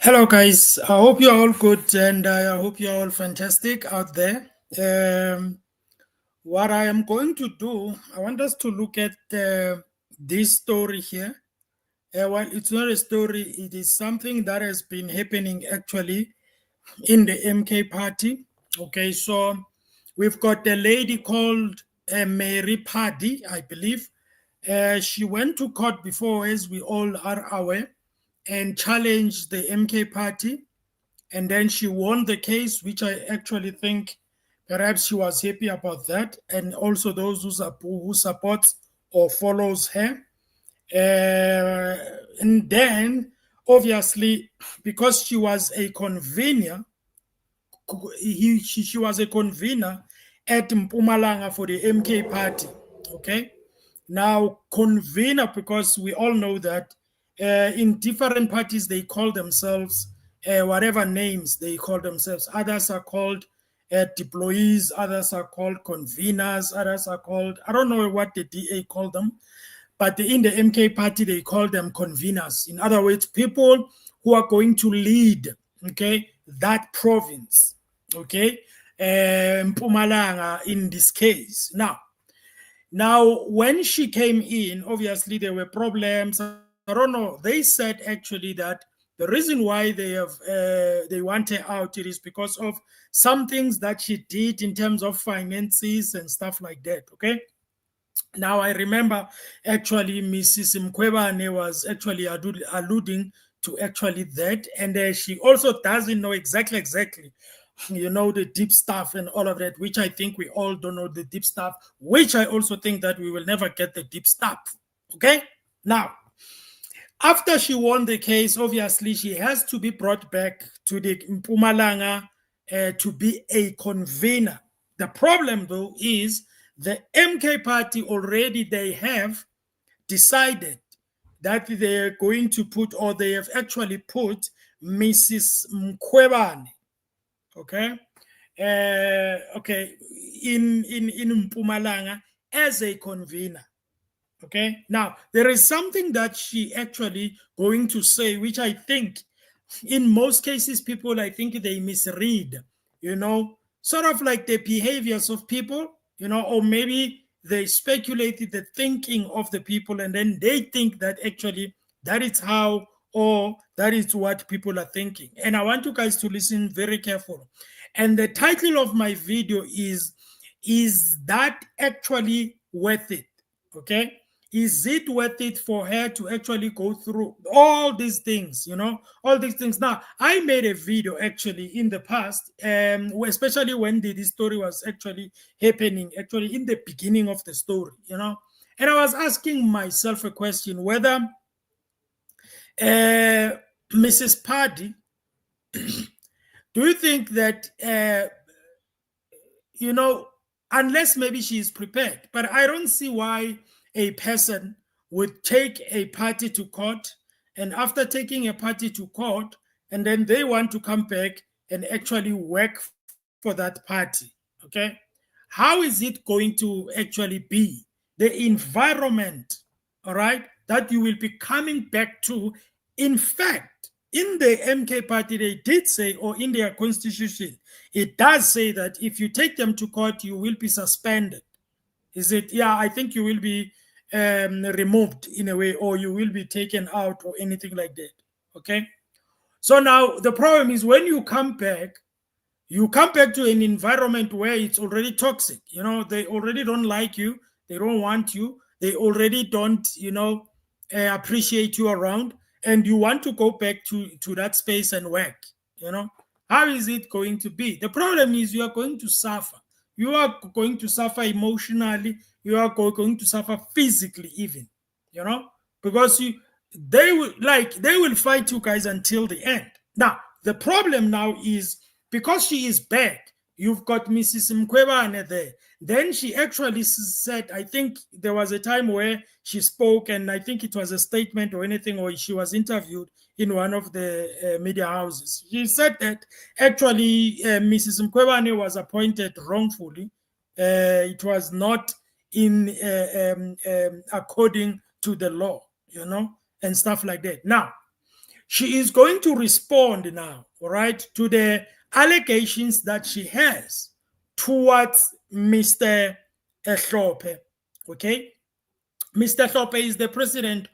Hello, guys. I hope you're all good and I hope you're all fantastic out there. What I am going to do, I want us to look at this story here. Well, it's not a story, it is something that has been happening actually in the MK party. Okay, so we've got a lady called Mary Phadi, I believe. She went to court before, as we all are aware, and challenged the MK party, and then she won the case, which I actually think perhaps she was happy about that, and also those who supports or follows her. And then, obviously, because she was a convener, she was a convener at Mpumalanga for the MK party. Okay, now convener, because we all know that in different parties they call themselves whatever names they call themselves. Others are called deployees, others are called conveners, others are called, I don't know what the DA call them, but in the MK party they call them conveners. In other words, people who are going to lead, okay, that province, okay, Mpumalanga in this case. Now, when she came in, obviously there were problems. I don't know. They said actually that the reason why they want her out, it is because of some things that she did in terms of finances and stuff like that. Okay. Now I remember actually Mrs. Mkwebane was actually alluding to actually that, and she also doesn't know exactly the deep stuff and all of that, which I think we all don't know the deep stuff, which I also think that we will never get the deep stuff. Okay, now after she won the case, obviously she has to be brought back to the Mpumalanga to be a convener. The problem though is the MK party already, they have decided that they're going to put, or they have actually put, Mrs. Mkwebane, okay, okay, in Mpumalanga as a convener. Okay, now there is something that she actually going to say, which I think in most cases people, I think they misread, sort of like the behaviors of people, or maybe they speculated the thinking of the people, and then they think that actually that is how, or that is what people are thinking. And I want you guys to listen very carefully. And the title of my video is that actually worth it? Okay, is it worth it for her to actually go through all these things, all these things? Now, I made a video actually in the past, especially when this story was actually happening, actually in the beginning of the story, and I was asking myself a question whether Mrs. Phadi, do you think that, unless maybe she is prepared, but I don't see why a person would take a party to court, and after taking a party to court, and then they want to come back and actually work for that party. Okay, how is it going to actually be the environment, all right, that you will be coming back to? In fact, in the MK party, they did say, or in their constitution, it does say that if you take them to court, you will be suspended. Is it? Yeah, I think you will be removed in a way, or you will be taken out, or anything like that. Okay. So now the problem is when you come back to an environment where it's already toxic. They already don't like you. They don't want you. They already don't, appreciate you around. And you want to go back to that space and work. How is it going to be? The problem is you are going to suffer. You are going to suffer emotionally. You are going to suffer physically, even. Because they will fight you guys until the end. Now the problem now is, because she is back, you've got Mrs. Mkwebane there. Then she actually said, I think there was a time where she spoke, and I think it was a statement or anything, or she was interviewed in one of the media houses. She said that actually Mrs. Mkwebane was appointed wrongfully. It was not in according to the law, and stuff like that. Now, she is going to respond now, all right, to the allegations that she has towards Mr. Hlophe. Okay, Mr. Hlophe is the president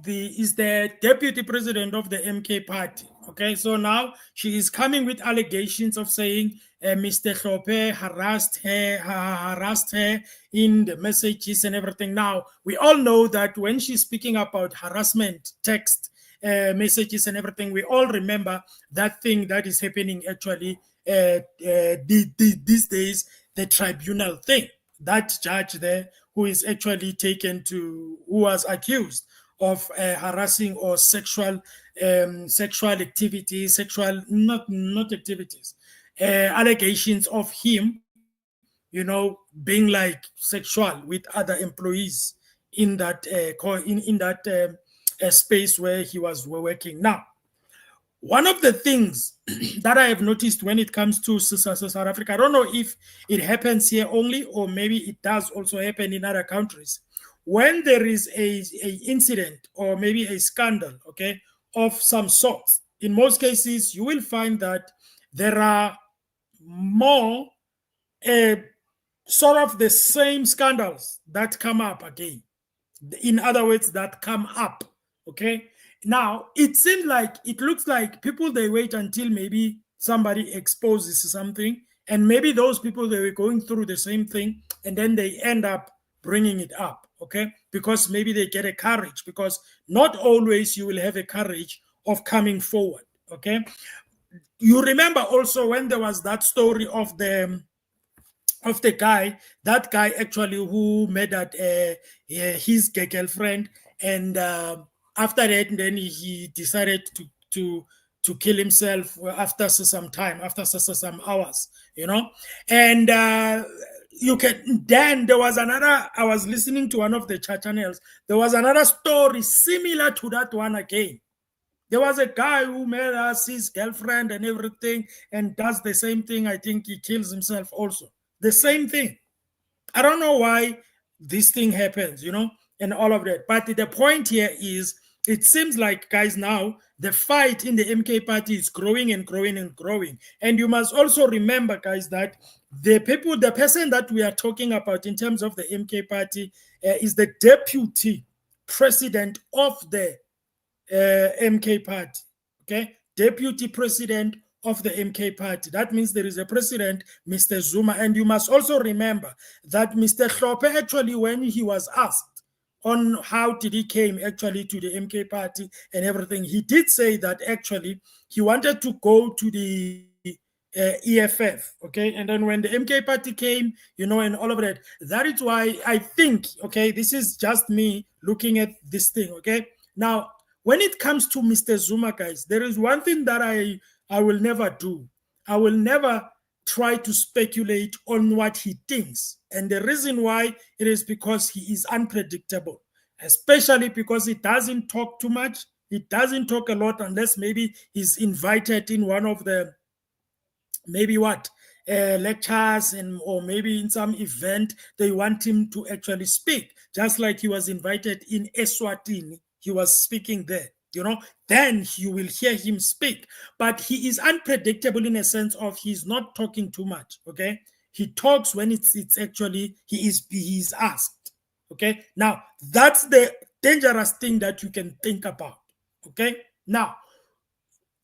is the deputy president of the MK party. Okay, so now she is coming with allegations of saying Mr. Hlophe harassed her in the messages and everything. Now we all know that when she's speaking about harassment text messages and everything, we all remember that thing that is happening actually these days, the tribunal thing. That judge there who is actually who was accused of harassing or sexual activities, not activities, allegations of him, being like sexual with other employees in that space where he was working. Now, one of the things that I have noticed when it comes to South Africa, I don't know if it happens here only or maybe it does also happen in other countries. When there is a incident or maybe a scandal, okay, of some sort, in most cases, you will find that there are more sort of the same scandals that come up again. In other words, that come up, okay? Now, it looks like people, they wait until maybe somebody exposes something, and maybe those people, they were going through the same thing, and then they end up bringing it up, okay? Because maybe they get a courage, because not always you will have a courage of coming forward, okay? You remember also when there was that story of that guy actually who murdered his girlfriend, and after that, then he decided to kill himself after some time, after some hours, and then there was another. I was listening to one of the chat channels. There was another story similar to that one again. There was a guy who murders his girlfriend and everything, and does the same thing. I think he kills himself also. The same thing. I don't know why this thing happens, and all of that. But the point here is, it seems like, guys, now the fight in the MK party is growing and growing and growing. And you must also remember, guys, that the person that we are talking about in terms of the MK party is the deputy president of the MK party. Okay, deputy president of the MK party. That means there is a president, Mr. Zuma. And you must also remember that Mr. Hlophe, actually, when he was asked on how did he came actually to the MK party and everything, he did say that actually he wanted to go to the EFF, okay? And then when the MK party came, and all of that, that is why I think, okay, this is just me looking at this thing, okay? Now, when it comes to Mr. Zuma, guys, there is one thing that I will never do. I will never try to speculate on what he thinks. And the reason why, it is because he is unpredictable, especially because he doesn't talk too much. He doesn't talk a lot unless maybe he's invited in one of the lectures, or maybe in some event they want him to actually speak, just like he was invited in Eswatini. He was speaking there, then you will hear him speak. But he is unpredictable in a sense of he's not talking too much, okay? He talks when it's actually he is asked, okay? Now, that's the dangerous thing that you can think about, okay? Now,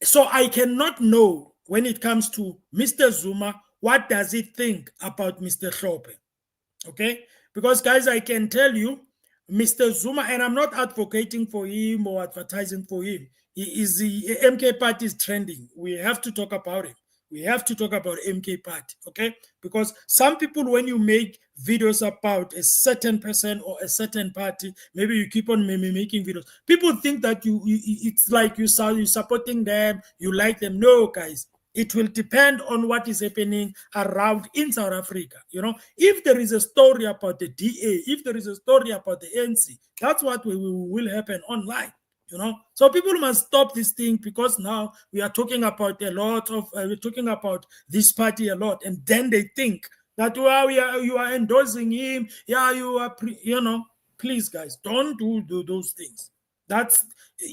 so I cannot know when it comes to Mr. Zuma, what does he think about Mr. Hlophe, okay? Because, guys, I can tell you, Mr. Zuma, and I'm not advocating for him or advertising for him. The MK party is trending. We have to talk about it. We have to talk about MK party, okay? Because some people, when you make videos about a certain person or a certain party, maybe you keep on making videos. People think that it's like you're supporting them, you like them. No, guys. It will depend on what is happening around in South Africa. If there is a story about the DA, if there is a story about the ANC, that's what will happen online. So people must stop this thing, because now we are talking about we're talking about this party a lot, and then they think that you are endorsing him. Yeah, you are. Please, guys, don't do those things. That's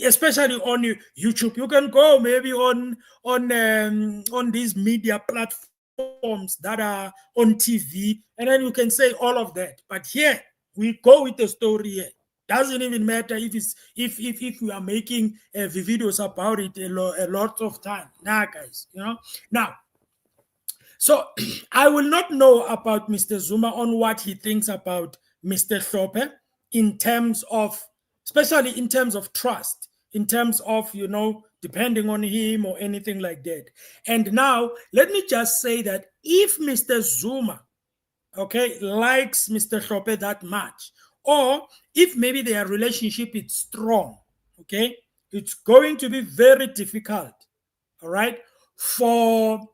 especially on YouTube. You can go maybe on these media platforms that are on TV, and then you can say all of that. But here we go with the story here. Doesn't even matter if it's if we are making videos about it a lot of time. Nah, guys, now. So I will not know about Mr. Zuma on what he thinks about Mr. Hlophe in terms of, especially in terms of trust, in terms of, depending on him or anything like that. And now, let me just say that if Mr. Zuma, okay, likes Mr. Hlophe that much, or if maybe their relationship is strong, okay, it's going to be very difficult, all right, for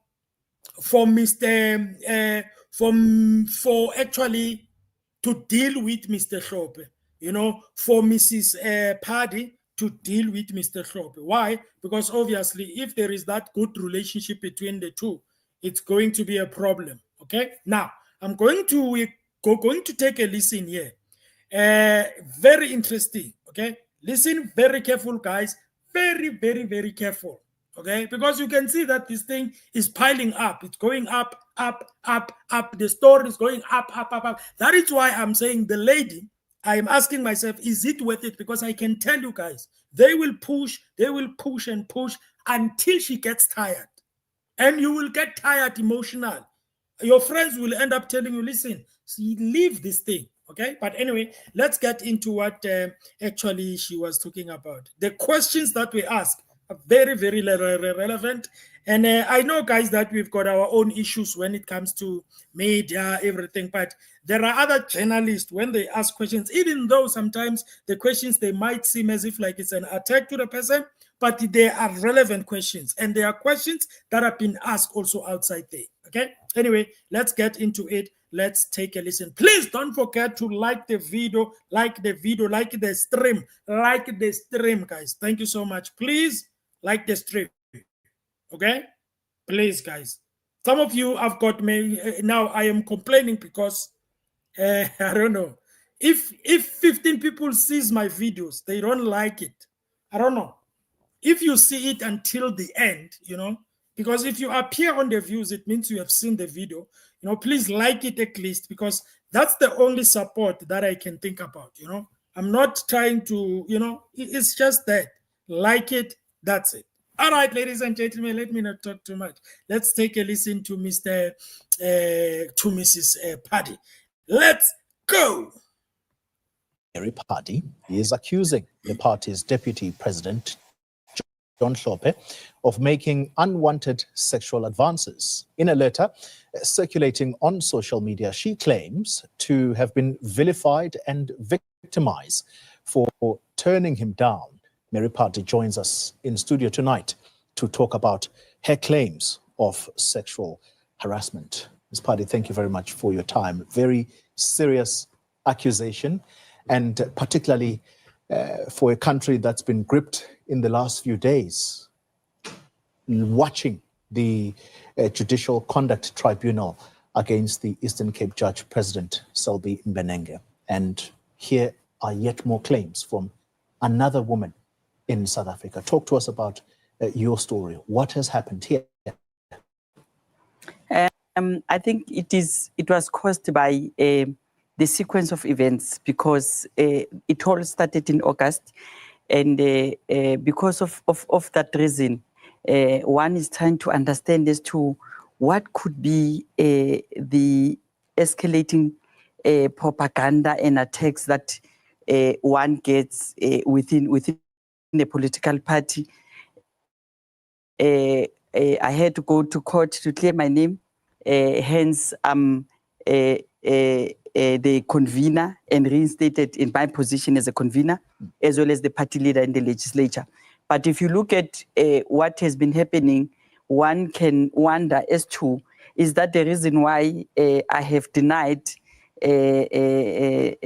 Mr. For actually to deal with Mr. Hlophe, for Mrs. Phadi to deal with Mr. Hlophe. Why? Because obviously, if there is that good relationship between the two, it's going to be a problem. Okay. Now, I'm going to take a listen here. Very interesting. Okay. Listen very careful, guys. Very, very, very careful. Okay, because you can see that this thing is piling up. It's going up, up, up, up. The story is going up, up, up, up. That is why I'm saying the lady, I am asking myself, is it worth it? Because I can tell you guys, they will push and push until she gets tired. And you will get tired emotional. Your friends will end up telling you, listen, leave this thing. Okay, but anyway, let's get into what actually she was talking about. The questions that we ask are very, very relevant. And I know, guys, that we've got our own issues when it comes to media, everything. But there are other journalists, when they ask questions, even though sometimes the questions, they might seem as if like it's an attack to the person, but they are relevant questions. And there are questions that have been asked also outside there. Okay. Anyway, let's get into it. Let's take a listen. Please don't forget to like the video, like the stream, guys. Thank you so much. Please like the stream. Okay? Please, guys. Some of you have got me. Now I am complaining because, I don't know. If 15 people sees my videos, they don't like it. I don't know. If you see it until the end, because if you appear on the views, it means you have seen the video. Please like it at least, because that's the only support that I can think about. I'm not trying to, it's just that. Like it, that's it. All right, ladies and gentlemen, let me not talk too much. Let's take a listen to Mrs. Phadi. Let's go. Phadi is accusing the party's deputy president, John Hlophe, of making unwanted sexual advances. In a letter circulating on social media, she claims to have been vilified and victimized for turning him down. Mary Phadi joins us in studio tonight to talk about her claims of sexual harassment. Ms. Phadi, thank you very much for your time. Very serious accusation, and particularly for a country that's been gripped in the last few days, watching the Judicial Conduct Tribunal against the Eastern Cape Judge President Selby Mbenenge. And here are yet more claims from another woman in South Africa. Talk to us about your story. What has happened here? I think it was caused by the sequence of events, because it all started in August, and because of that reason, one is trying to understand as to what could be the escalating propaganda and attacks that one gets within a political party. I had to go to court to clear my name, hence the convener and reinstated in my position as a convener, as well as the party leader in the legislature. But if you look at what has been happening, one can wonder as to, is that the reason why I have denied the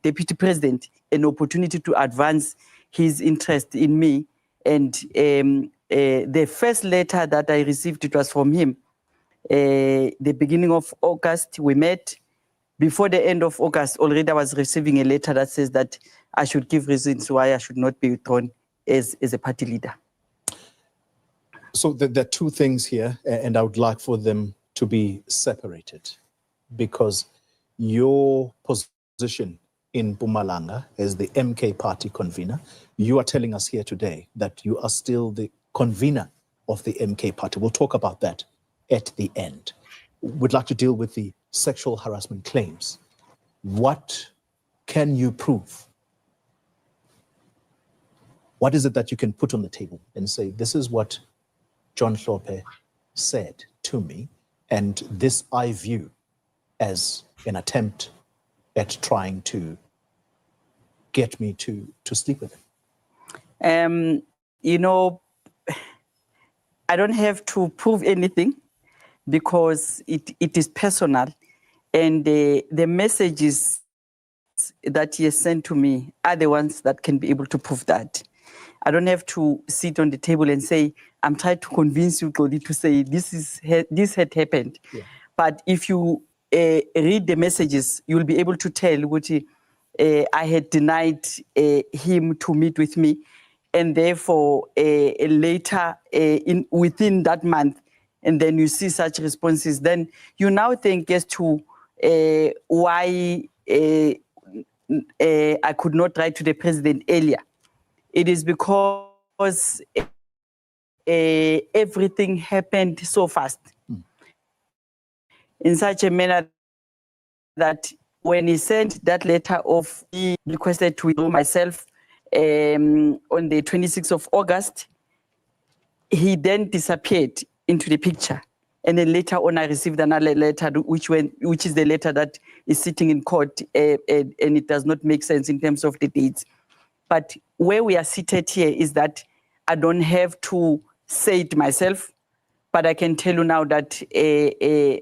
deputy president an opportunity to advance his interest in me? And the first letter that I received, it was from him. The beginning of August, we met. Before the end of August, already I was receiving a letter that says that I should give reasons why I should not be withdrawn as a party leader. So there are two things here, and I would like for them to be separated, because your position in Mpumalanga as the MK party convener, you are telling us here today that you are still the convener of the MK party. We'll talk about that at the end. We'd like to deal with the sexual harassment claims. What can you prove? What is it that you can put on the table and say, this is what John Hlophe said to me, and this I view as an attempt at trying to get me to sleep with him? You know, I don't have to prove anything because it is personal, and the messages that he has sent to me are the ones that can be able to prove that. I don't have to sit on the table and say, I'm trying to convince you, Cody, to say this had happened. Yeah. But if you read the messages, you'll be able to tell what I had denied him to meet with me. And therefore, later, within that month, and then you see such responses, then you now think as to why I could not write to the president earlier. It is because everything happened so fast, in such a manner that when he sent that letter of he requested to withdraw myself on the 26th of August, he then disappeared into the picture. And then later on, I received another letter, which is the letter that is sitting in court, and it does not make sense in terms of the dates. But where we are seated here is that I don't have to say it myself, but I can tell you now that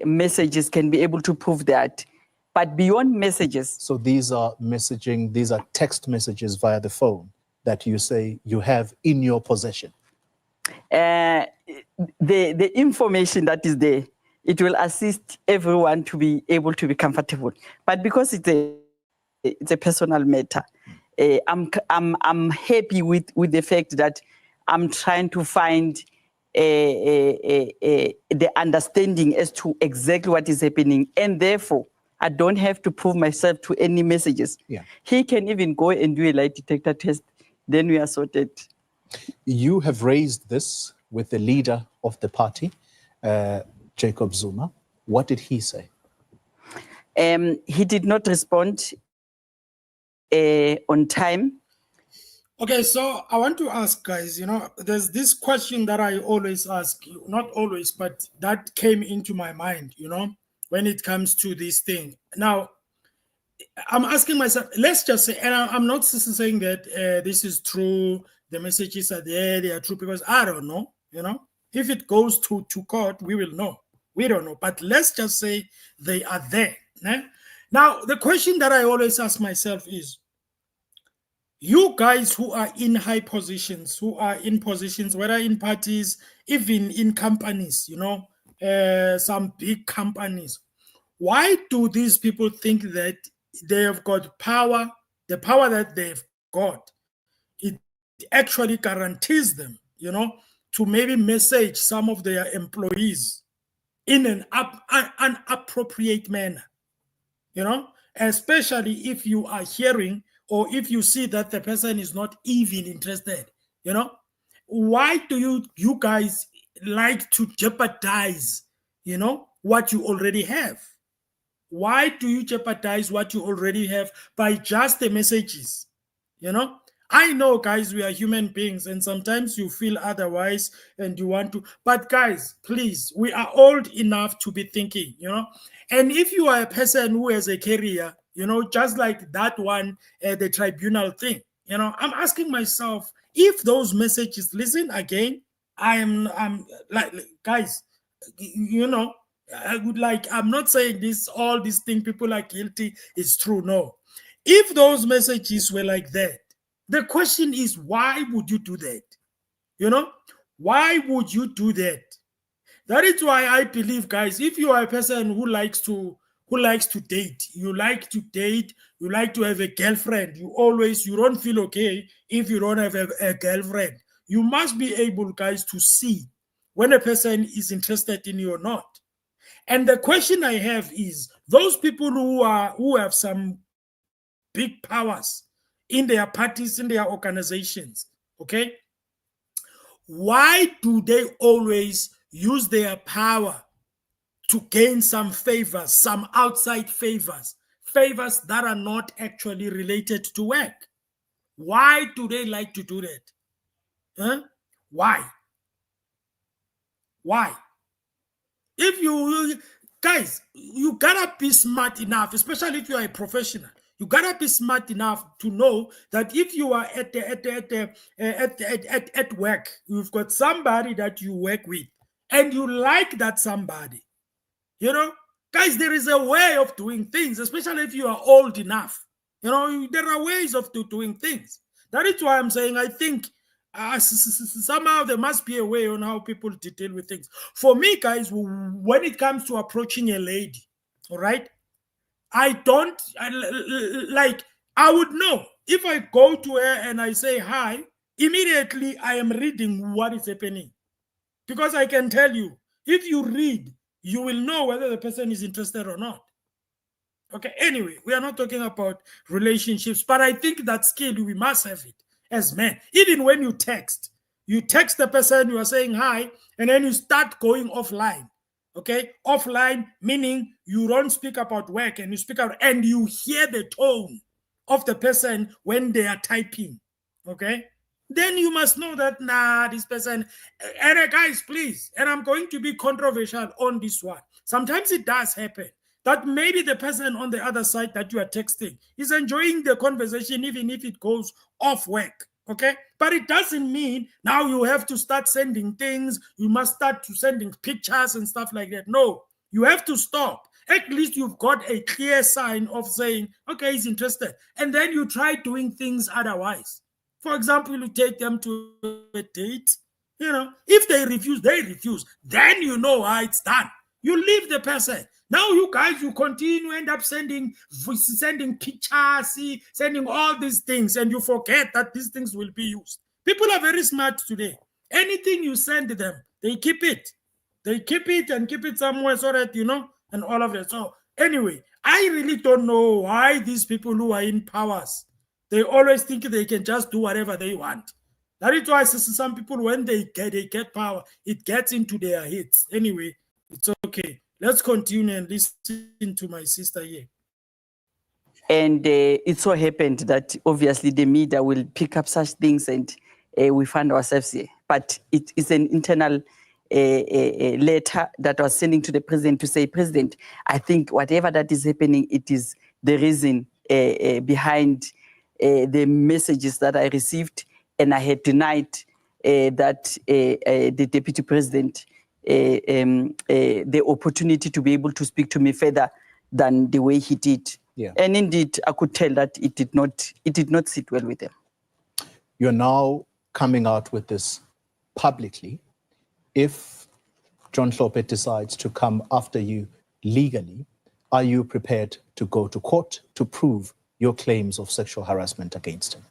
messages can be able to prove that. But beyond messages. So these are messaging, these are text messages via the phone that you say you have in your possession. The information that is there, it will assist everyone to be able to be comfortable. But because it's a personal matter, I'm happy with the fact that I'm trying to find the understanding as to exactly what is happening, and therefore I don't have to prove myself to any messages. Yeah. He can even go and do a lie detector test, then we are sorted. You have raised this with the leader of the party, Jacob Zuma. What did he say? He did not respond on time. Okay, so I want to ask, guys, there's this question that I always ask you, not always, but that came into my mind, when it comes to this thing. Now, I'm asking myself, let's just say, and I'm not saying that this is true, the messages are there, they are true, because I don't know, If it goes to court, we will know. We don't know, but let's just say they are there. Now, the question that I always ask myself is, you guys who are in high positions, who are in positions, whether in parties, even in companies, some big companies, why do these people think that they have got power, the power that they've got, it actually guarantees them, to maybe message some of their employees in an inappropriate manner, especially if you are hearing or if you see that the person is not even interested, why do you guys like to jeopardize, what you already have? Why do you jeopardize what you already have by just the messages? I know, guys, we are human beings, and sometimes you feel otherwise and you want to. But, guys, please, we are old enough to be thinking, And if you are a person who has a career, just like that one, the tribunal thing, I'm asking myself, if those messages, listen again, I'm like, guys, I would I'm not saying all these things people are guilty is true. No. If those messages were like that, the question is, why would you do that? Why would you do that? That is why I believe, guys, if you are a person who likes to who likes to date. You like to date. You like to have a girlfriend. You don't feel okay if you don't have a girlfriend. You must be able, guys, to see when a person is interested in you or not. And the question I have is, those people who have some big powers in their parties, in their organizations, okay? Why do they always use their power to gain some favors, some outside favors that are not actually related to work? Why do they like to do that? Huh? Why? If guys, you gotta be smart enough, especially if you are a professional. You gotta be smart enough to know that if you are at work, you've got somebody that you work with, and you like that somebody. Guys, there is a way of doing things, especially if you are old enough. There are ways of doing things. That is why I'm saying I think somehow there must be a way on how people deal with things. For me, guys, when it comes to approaching a lady, all right, I would know if I go to her and I say hi, immediately I am reading what is happening. Because I can tell you, if you read, you will know whether the person is interested or not. Okay, anyway, we are not talking about relationships, but I think that skill, we must have it as men. Even when you text the person, you are saying hi, and then you start going offline. Okay, offline meaning you don't speak about work and you speak out, and you hear the tone of the person when they are typing. Okay, then you must know that, this person, and guys, please, and I'm going to be controversial on this one. Sometimes it does happen that maybe the person on the other side that you are texting is enjoying the conversation, even if it goes off work. Okay, but it doesn't mean now you have to start sending things. You must start to sending pictures and stuff like that. No, you have to stop. At least you've got a clear sign of saying, okay, he's interested. And then you try doing things otherwise. For example, you take them to a date. If they refuse, then you know how it's done. You leave the person. Now you guys, you continue, end up sending pictures, sending all these things, and you forget that these things will be used. People are very smart today. Anything you send them, they keep it. They keep it and keep it somewhere so that, and all of that. So anyway, I really don't know why these people who are in powers, they always think they can just do whatever they want. That is why some people, when they get power, it gets into their heads. Anyway, it's okay. Let's continue and listen to my sister here. And it so happened that obviously the media will pick up such things, and we find ourselves here. But it is an internal letter that was sending to the president to say, President, I think whatever that is happening, it is the reason behind the messages that I received, and I had denied that the deputy president the opportunity to be able to speak to me further than the way he did. Yeah. And indeed, I could tell that it did not sit well with them. You're now coming out with this publicly. If John Hlophe decides to come after you legally, are you prepared to go to court to prove your claims of sexual harassment against him?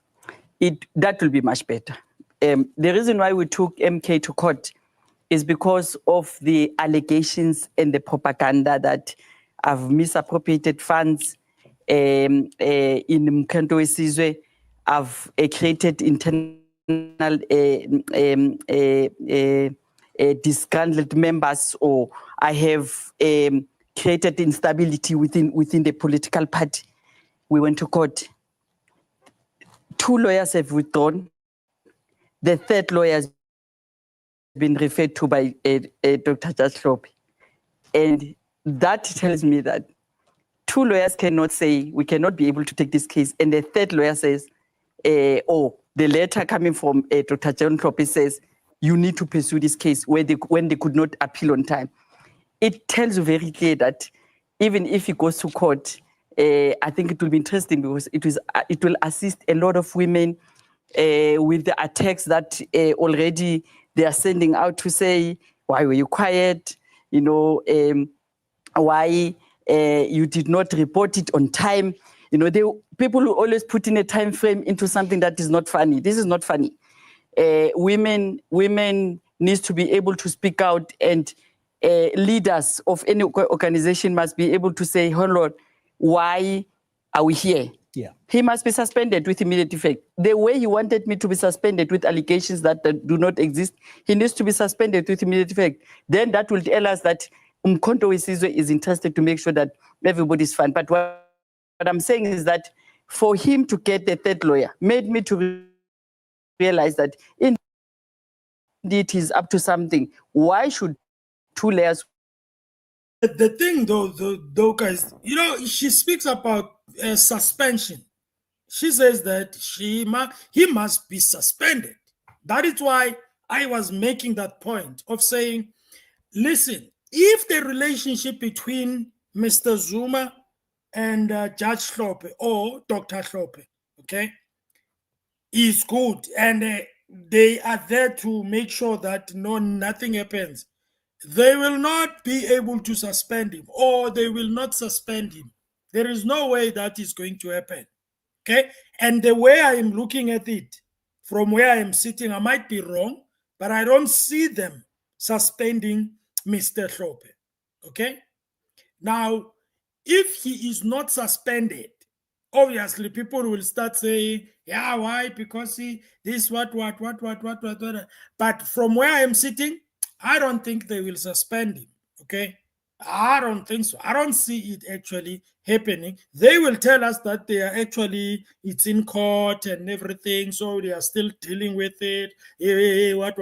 That will be much better. The reason why we took MK to court is because of the allegations and the propaganda that I've misappropriated funds in Mkhento Wesizwe. I've created internal disgruntled members, or I have created instability within the political party. We went to court. 2 lawyers have withdrawn. The 3rd lawyer has been referred to by Dr. Hlophe. And that tells me that 2 lawyers cannot say, we cannot be able to take this case. And the 3rd lawyer says, the letter coming from Dr. John Hlophe says, you need to pursue this case when they could not appeal on time. It tells you very clear that even if he goes to court, I think it will be interesting because it will assist a lot of women with the attacks that already they are sending out to say, why were you quiet? Why you did not report it on time. You know, people who always put in a time frame into something that is not funny. This is not funny. Women needs to be able to speak out, and leaders of any organization must be able to say, hold on, why are we here? Yeah. He must be suspended with immediate effect. The way he wanted me to be suspended with allegations that do not exist, he needs to be suspended with immediate effect. Then that will tell us that Umkhonto Wesizwe is interested to make sure that everybody's fine. But what I'm saying is that for him to get the third lawyer made me to realize that indeed he's up to something. Why should two layers? The thing, though, guys, you know, she speaks about suspension. She says that he must be suspended. That is why I was making that point of saying, listen, if the relationship between Mr. Zuma and Judge Hlophe or Dr. Hlophe, okay, is good, and they are there to make sure that nothing happens, they will not be able to suspend him, or they will not suspend him. There is no way that is going to happen. Okay, and the way I am looking at it, from where I am sitting, I might be wrong, but I don't see them suspending Mr. Hlophe. Okay, now if he is not suspended, obviously people will start saying, yeah, why? Because he this what. But from where I am sitting, I don't think they will suspend him. Okay, I don't think so. I don't see it actually happening. They will tell us that they are actually, it's in court and everything, so they are still dealing with it. What.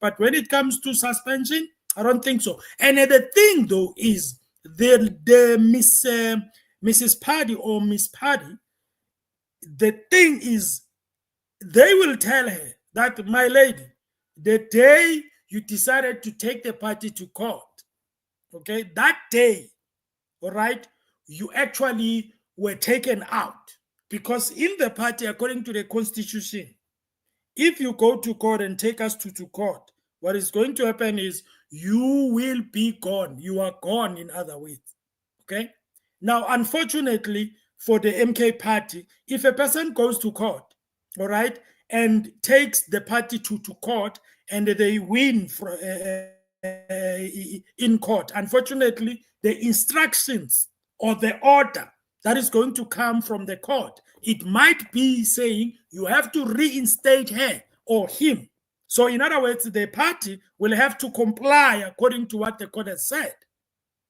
But when it comes to suspension, I don't think so. And the thing, though, is the Mrs. Phadi or Miss Phadi, the thing is, they will tell her that, my lady, the day you decided to take the party to court, okay, that day, all right, you actually were taken out, because in the party, according to the constitution, if you go to court and take us to court, what is going to happen is you will be gone. You are gone, in other words. Okay. Now, unfortunately for the MK party, if a person goes to court, all right, and takes the party to court and they win in court, unfortunately, the instructions or the order that is going to come from the court, it might be saying you have to reinstate her or him. So in other words, the party will have to comply according to what the court has said.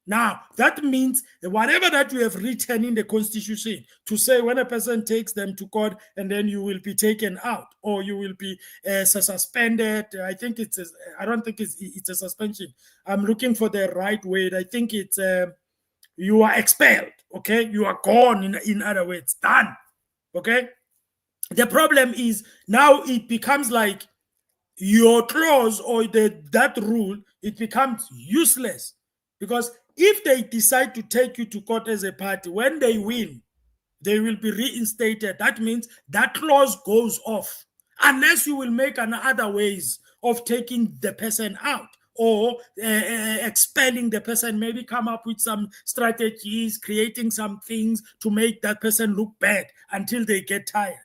Now, that means that whatever that you have written in the constitution to say when a person takes them to court and then you will be taken out or you will be suspended, I think I don't think it's a suspension. I'm looking for the right word. I think it's you are expelled, okay? You are gone, in other words, done, okay? The problem is now it becomes like your clause or that rule, it becomes useless, because if they decide to take you to court as a party, when they win, they will be reinstated. That means that clause goes off, unless you will make other ways of taking the person out or expelling the person, maybe come up with some strategies, creating some things to make that person look bad until they get tired.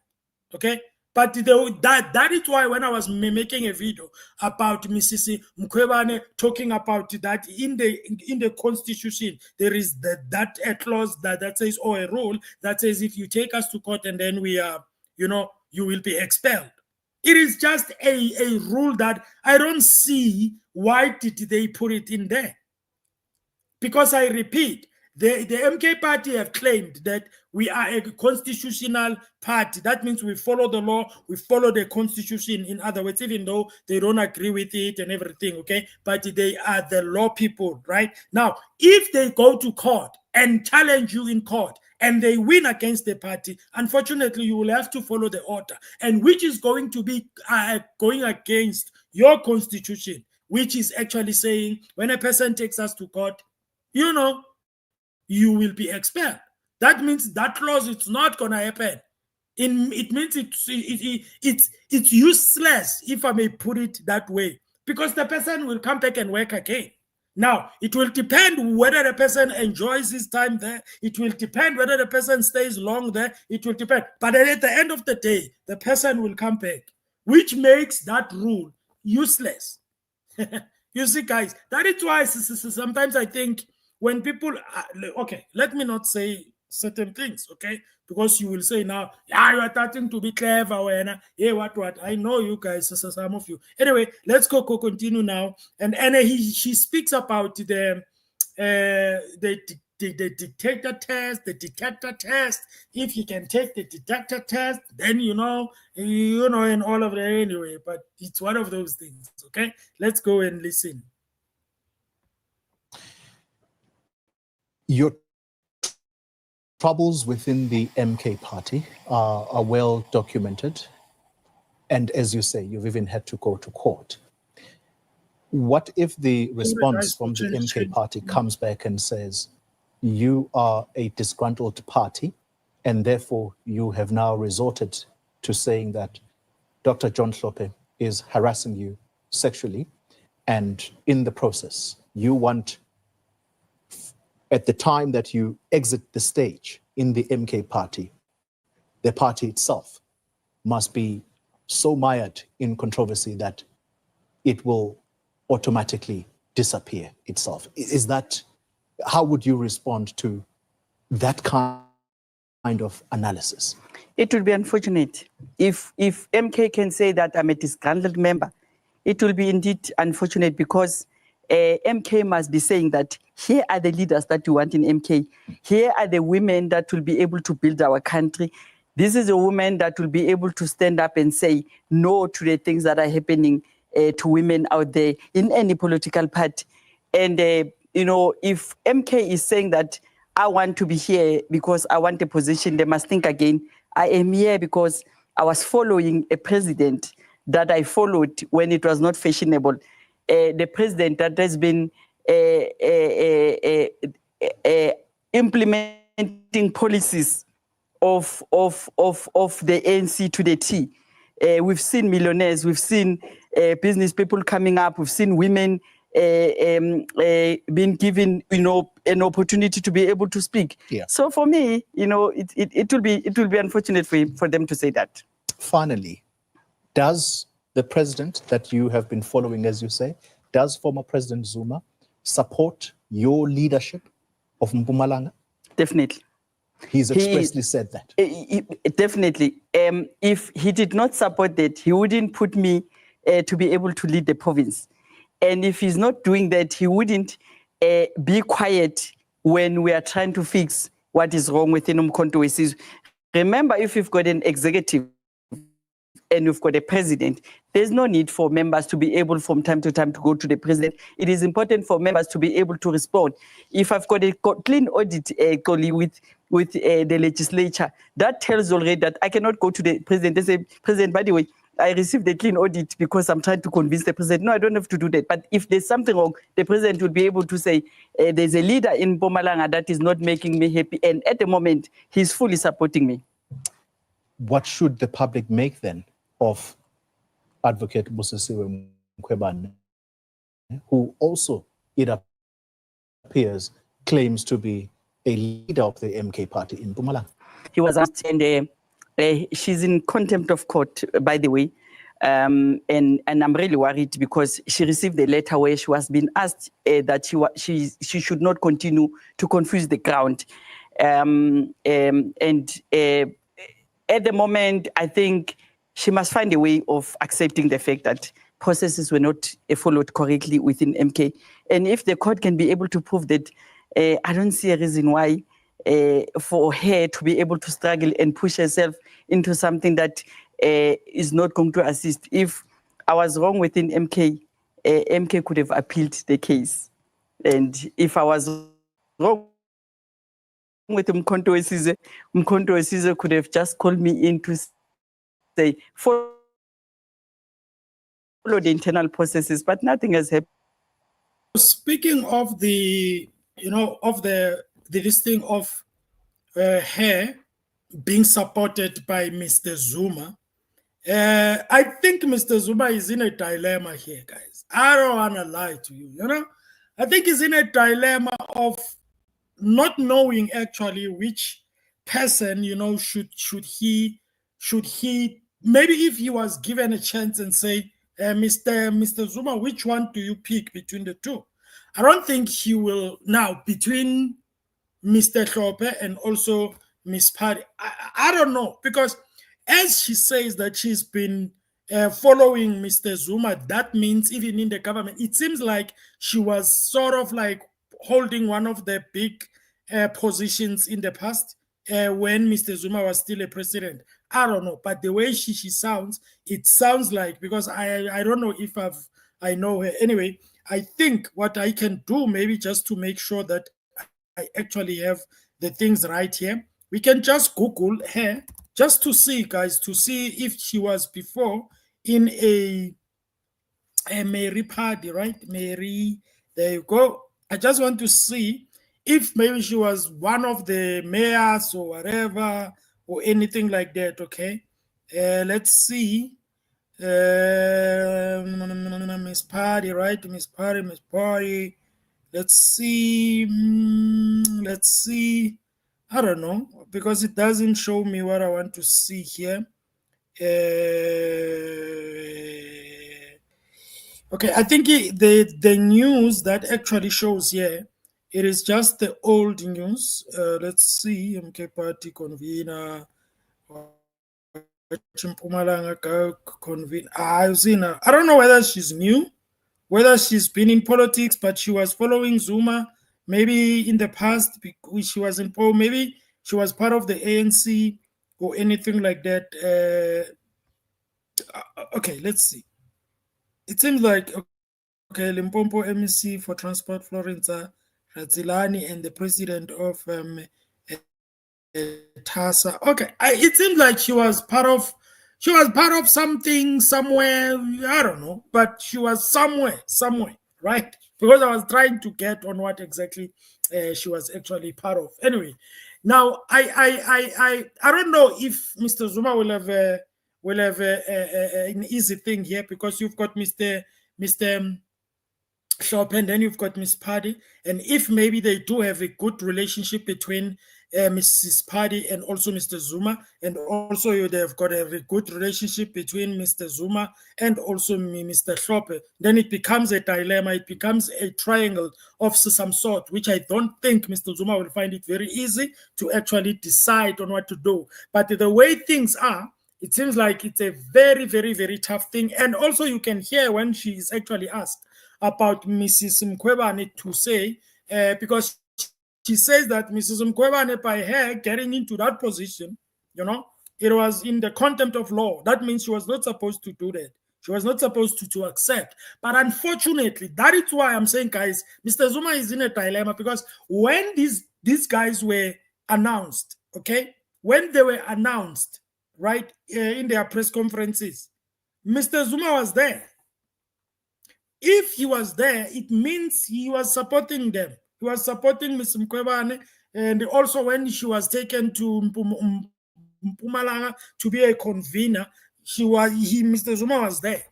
Okay? But that is why when I was making a video about Mrs. Mkhwebane talking about that in the constitution, there is that a clause that says, or a rule that says, if you take us to court and then we are, you will be expelled. It is just a rule that I don't see why did they put it in there. Because I repeat, the MK party have claimed that we are a constitutional party. That means we follow the law, we follow the constitution, in other words, even though they don't agree with it and everything, okay? But they are the law people, right? Now, if they go to court and challenge you in court and they win against the party, unfortunately, you will have to follow the order, and which is going to be going against your constitution, which is actually saying when a person takes us to court, you will be expelled. That means that clause, it's not going to happen. It means it's useless, if I may put it that way, because the person will come back and work again. Now, it will depend whether the person enjoys his time there. It will depend whether the person stays long there. It will depend. But at the end of the day, the person will come back, which makes that rule useless. You see, guys, that is why sometimes I think when people, okay, let me not say certain things, okay? Because you will say now, yeah, you are starting to be clever, when, yeah, what? I know you guys, some of you. Anyway, let's continue now. And she speaks about the detector test, the detector test. If you can take the detector test, then you know, and all of that anyway. But it's one of those things, okay? Let's go and listen. Your troubles within the MK party are well documented. And as you say, you've even had to go to court. What if the response from the MK party comes back and says, you are a disgruntled party, and therefore you have now resorted to saying that Dr. John Hlophe is harassing you sexually, and in the process, you want, at the time that you exit the stage in the MK party, the party itself must be so mired in controversy that it will automatically disappear itself. Is that, how would you respond to that kind of analysis? It would be unfortunate. If MK can say that I'm a disgruntled member, it will be indeed unfortunate, because MK must be saying that here are the leaders that you want in MK. Here are the women that will be able to build our country. This is a woman that will be able to stand up and say no to the things that are happening to women out there in any political party. And, if MK is saying that I want to be here because I want a position, they must think again. I am here because I was following a president that I followed when it was not fashionable. The president that has been implementing policies of the ANC to the T. We've seen millionaires, we've seen business people coming up, we've seen women being given, an opportunity to be able to speak. Yeah. So for me, it will be unfortunate for them to say that. Finally, does the president that you have been following, as you say, does former President Zuma support your leadership of Mpumalanga? Definitely. He's expressly said that. Definitely. If he did not support that, he wouldn't put me to be able to lead the province. And if he's not doing that, he wouldn't be quiet when we are trying to fix what is wrong within Umkhonto. Remember, if you've got an executive and you've got a president, there's no need for members to be able from time to time to go to the president. It is important for members to be able to respond. If I've got a clean audit with the legislature, that tells already that I cannot go to the president and say, President, by the way, I received a clean audit because I'm trying to convince the president. No, I don't have to do that. But if there's something wrong, the president will be able to say, there's a leader in Mpumalanga that is not making me happy. And at the moment, he's fully supporting me. What should the public make then of Advocate Busisiwe Mkhwebane, who also, it appears, claims to be a leader of the MK party in Mpumalanga? He was asked, and she's in contempt of court, by the way. And I'm really worried because she received a letter where she was being asked that she should not continue to confuse the ground. At the moment, I think she must find a way of accepting the fact that processes were not followed correctly within MK. And if the court can be able to prove that, I don't see a reason why for her to be able to struggle and push herself into something that is not going to assist. If I was wrong within MK, MK could have appealed the case. And if I was wrong with Umkhonto could have just called me in to say, follow the internal processes, but nothing has happened. Speaking of the, of the listing of her being supported by Mr. Zuma, I think Mr. Zuma is in a dilemma here, guys. I don't want to lie to you, I think he's in a dilemma of not knowing actually which person, should he maybe if he was given a chance and say, Mr. Zuma, which one do you pick between the two? I don't think he will now between Mr. Hlophe and also Miss Phadi. I don't know, because as she says that she's been following Mr. Zuma, that means even in the government, it seems like she was sort of like holding one of the big positions in the past when Mr. Zuma was still a president. I don't know, but the way she sounds, it sounds like, because I don't know if I know her. Anyway, I think what I can do, maybe just to make sure that I actually have the things right here, we can just Google her just to see, guys, to see if she was before in a Mary Phadi, right? Mary, there you go. I just want to see if maybe she was one of the mayors or whatever or anything like that, okay? Let's see. Miss Phadi, right? Miss Phadi. Let's see. Let's see. I don't know, because it doesn't show me what I want to see here. Okay, I think the news that actually shows here, it is just the old news. Let's see. MK Party convener. Convener. I don't know whether she's new, whether she's been in politics, but she was following Zuma. Maybe in the past, she was in poll. Maybe she was part of the ANC or anything like that. Okay, let's see. It seems like, okay, Limpopo MEC for Transport, Florence Razilani, and the president of TASA. Okay, it seems like she was part of something somewhere. I don't know, but she was somewhere, right? Because I was trying to get on what exactly she was actually part of. Anyway, now I don't know if Mr. Zuma will have an easy thing here, because you've got Mr. Hlophe, and then you've got Miss Phadi, and if maybe they do have a good relationship between Mrs. Phadi and also Mr. Zuma, and also they've got a good relationship between Mr. Zuma and also Mr. Hlophe, then it becomes a dilemma, it becomes a triangle of some sort, which I don't think Mr. Zuma will find it very easy to actually decide on what to do. But the way things are, it seems like it's a very, very, very tough thing. And also you can hear when she is actually asked about Mrs. Mkhwebane to say, because she says that Mrs. Mkhwebane, by her getting into that position, it was in the contempt of law. That means she was not supposed to do that. She was not supposed to accept. But unfortunately, that is why I'm saying, guys, Mr. Zuma is in a dilemma, because when these guys were announced, okay, when they were announced, right, in their press conferences, Mr. Zuma was there. If he was there, it means he was supporting them. He was supporting Ms. Mkhwebane, and also when she was taken to Mpumalanga to be a convener, Mr. Zuma was there.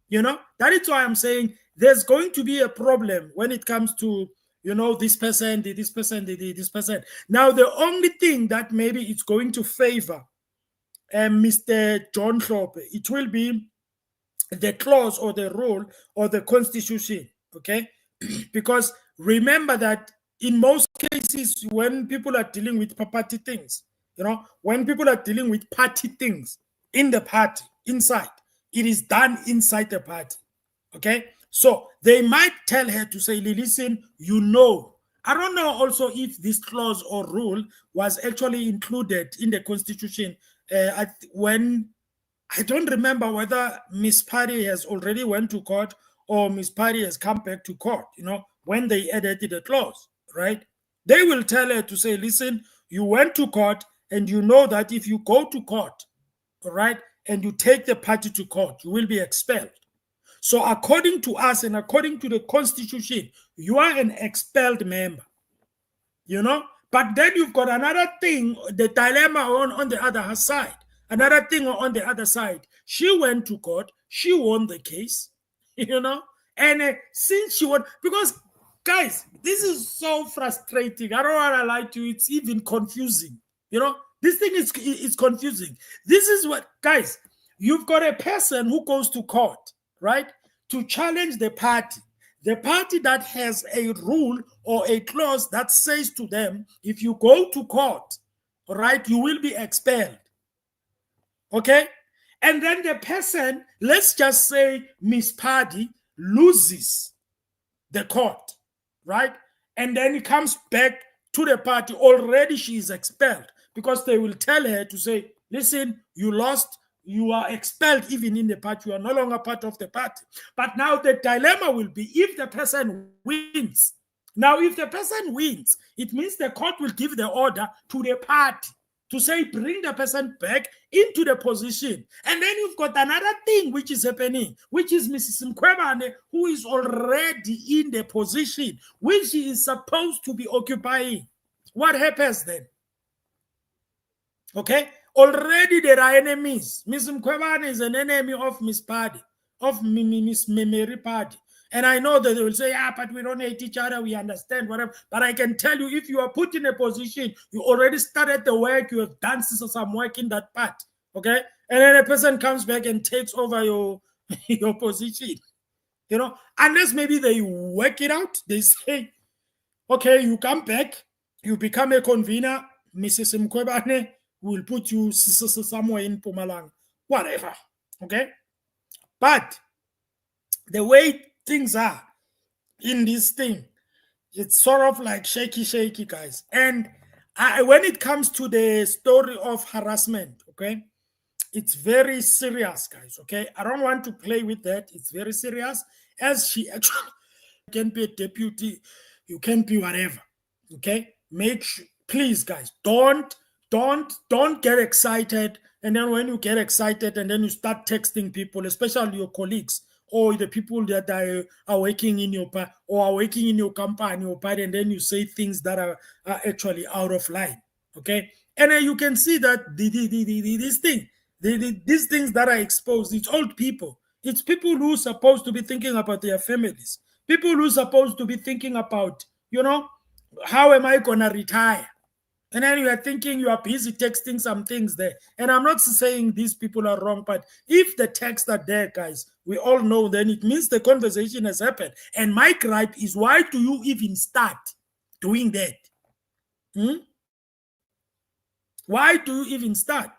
That is why I'm saying there's going to be a problem when it comes to this person, this person, this person. Now, the only thing that maybe it's going to favor Mr. John Hlophe, it will be the clause or the rule or the constitution, okay? Because remember that in most cases, when people are dealing with party things, when people are dealing with party things in the party, inside, it is done inside the party, okay? So they might tell her to say, listen, I don't know also if this clause or rule was actually included in the constitution when I don't remember whether Miss Phadi has already went to court or Miss Phadi has come back to court, when they added the clause, right? They will tell her to say, listen, you went to court and you know that if you go to court, all right, and you take the party to court, you will be expelled. So according to us and according to the constitution, you are an expelled member, But then you've got another thing, the dilemma on the other side. Another thing on the other side, she went to court, she won the case, and since she won, because guys, this is so frustrating. I don't want to lie to you. It's even confusing. You know, this thing is confusing. This is what, guys, you've got a person who goes to court, right, to challenge the party that has a rule or a clause that says to them, if you go to court, right, you will be expelled. Okay? And then the person, let's just say Miss Phadi, loses the court, right? And then he comes back to the party. Already she is expelled because they will tell her to say, listen, you lost, you are expelled even in the party, you are no longer part of the party. But now the dilemma will be if the person wins. Now, if the person wins, it means the court will give the order to the party to say, bring the person back into the position. And then you've got another thing which is happening, which is Mrs. Mkhwebane, who is already in the position which she is supposed to be occupying. What happens then? Okay? Already there are enemies. Mrs. Mkhwebane is an enemy of Miss Phadi, of Miss Mary Phadi. And I know that they will say, but we don't hate each other, we understand, whatever. But I can tell you, if you are put in a position, you already started the work, you have done some work in that part, okay? And then a person comes back and takes over your position, you know, unless maybe they work it out, they say, okay, you come back, you become a convener, Mrs. Mkhwebane will put you somewhere in Mpumalanga, whatever, okay? But the way things are in this thing, it's sort of like shaky, guys. And when it comes to the story of harassment, okay, it's very serious, guys, okay? I don't want to play with that. It's very serious. As she actually can be a deputy, you can be whatever, okay? Make sure, please, guys, don't get excited. And then when you get excited and then you start texting people, especially your colleagues, or the people that are working in your or are working in your company or party, and then you say things that are actually out of line, okay? And then you can see that these things that are exposed, it's old people. It's people who are supposed to be thinking about their families. People who are supposed to be thinking about, you know, how am I going to retire? And then you are thinking you are busy texting some things there. And I'm not saying these people are wrong, but if the texts are there, guys, we all know, then it means the conversation has happened. And my gripe is, why do you even start doing that? Why do you even start?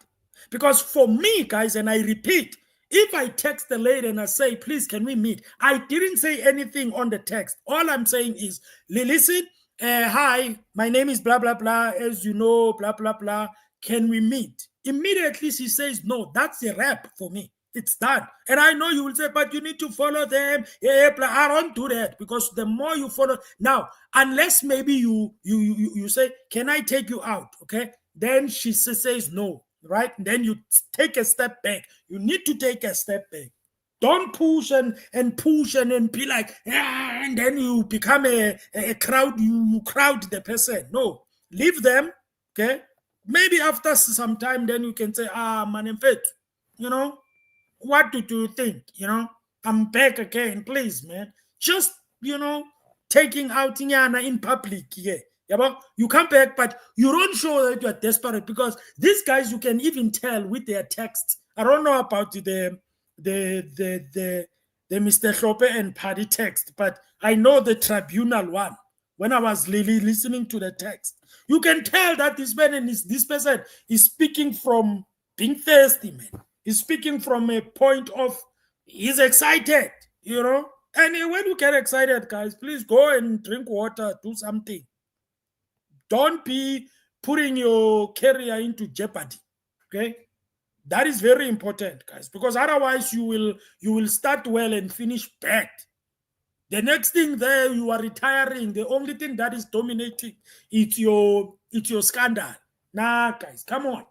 Because for me, guys, and I repeat, if I text the lady and I say, please, can we meet? I didn't say anything on the text. All I'm saying is, listen, hi, my name is blah, blah, blah. As you know, blah, blah, blah. Can we meet? Immediately she says, no, that's a wrap for me. It's done. And I know you will say, but you need to follow them. Yeah, blah. I don't do that, because the more you follow, now, unless maybe you say, can I take you out? Okay. Then she says no, right? Then you take a step back. You need to take a step back. Don't push and push and be like, and then you become a crowd, you crowd the person. No, leave them, okay? Maybe after some time, then you can say, man, you know, what do you think? You know, I'm back again, please, man. Just, you know, taking out in public, yeah. You come back, but you don't show that you are desperate, because these guys, you can even tell with their text. I don't know about the Mr. Hlophe and Phadi text, but I know the tribunal one. When I was really listening to the text, you can tell that this person is speaking from being thirsty, man. He's speaking from a point of he's excited, you know. And when you get excited, guys, please go and drink water, do something. Don't be putting your career into jeopardy, okay? That is very important, guys, because otherwise you will start well and finish bad. The next thing there, you are retiring. The only thing that is dominating is your scandal. Nah, guys, come on.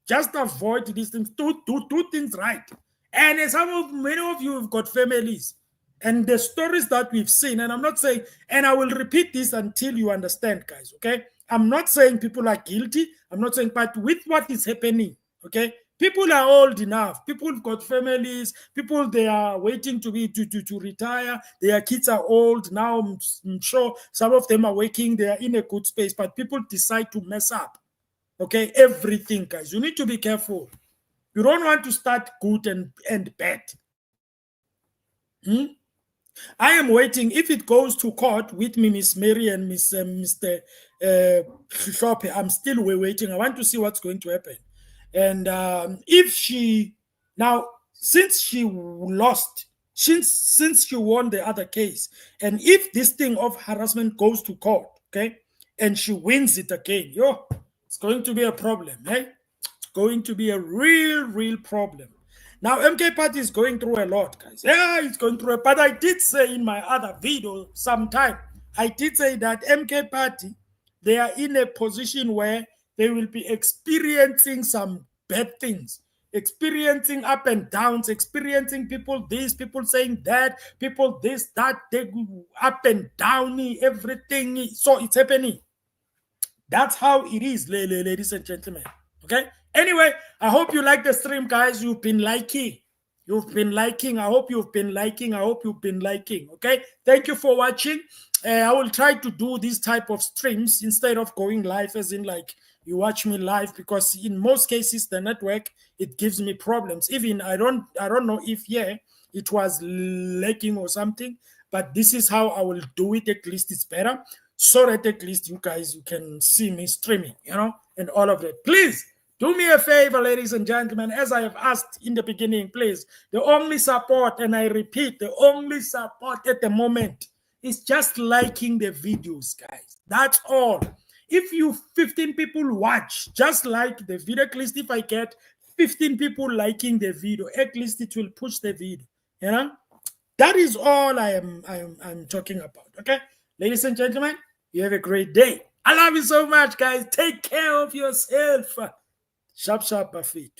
Just avoid these things. Do things right. And many of you have got families. And the stories that we've seen, and I'm not saying, and I will repeat this until you understand, guys, okay? I'm not saying people are guilty. I'm not saying, but with what is happening, okay? People are old enough. People have got families. People, they are waiting to retire. Their kids are old now. I'm sure some of them are working. They are in a good space, but people decide to mess up. Okay, everything, guys. You need to be careful. You don't want to start good and bad. I am waiting. If it goes to court with me, Miss Mary and Mr. Hlophe, I'm still waiting. I want to see what's going to happen. And if she now, since she lost, since she won the other case, and if this thing of harassment goes to court, okay, and she wins it again, it's going to be a problem, eh? It's going to be a real problem. Now, MK Party is going through a lot, guys. Yeah, it's going through but I did say in my other video sometime, I did say that MK Party, they are in a position where they will be experiencing some bad things, experiencing up and downs, experiencing people this, people saying that, people this, that, they up and down, everything. So it's happening. That's how it is, ladies and gentlemen. Okay? Anyway, I hope you like the stream, guys. You've been liking. I hope you've been liking. Okay? Thank you for watching. I will try to do this type of streams instead of going live, as in like you watch me live, because in most cases the network, it gives me problems. Even I don't know if it was lagging or something, but this is how I will do it. At least it's better, so that at least you can see me streaming, and all of that. Please do me a favor, ladies and gentlemen, as I have asked in the beginning, please. The only support, and I repeat, the only support at the moment is just liking the videos, guys. That's all. If you 15 people watch, just like the video, at least if I get 15 people liking the video, at least it will push the video. That is all I'm talking about. Okay, ladies and gentlemen, you have a great day. I love you so much, guys. Take care of yourself. Sharp, Buffet.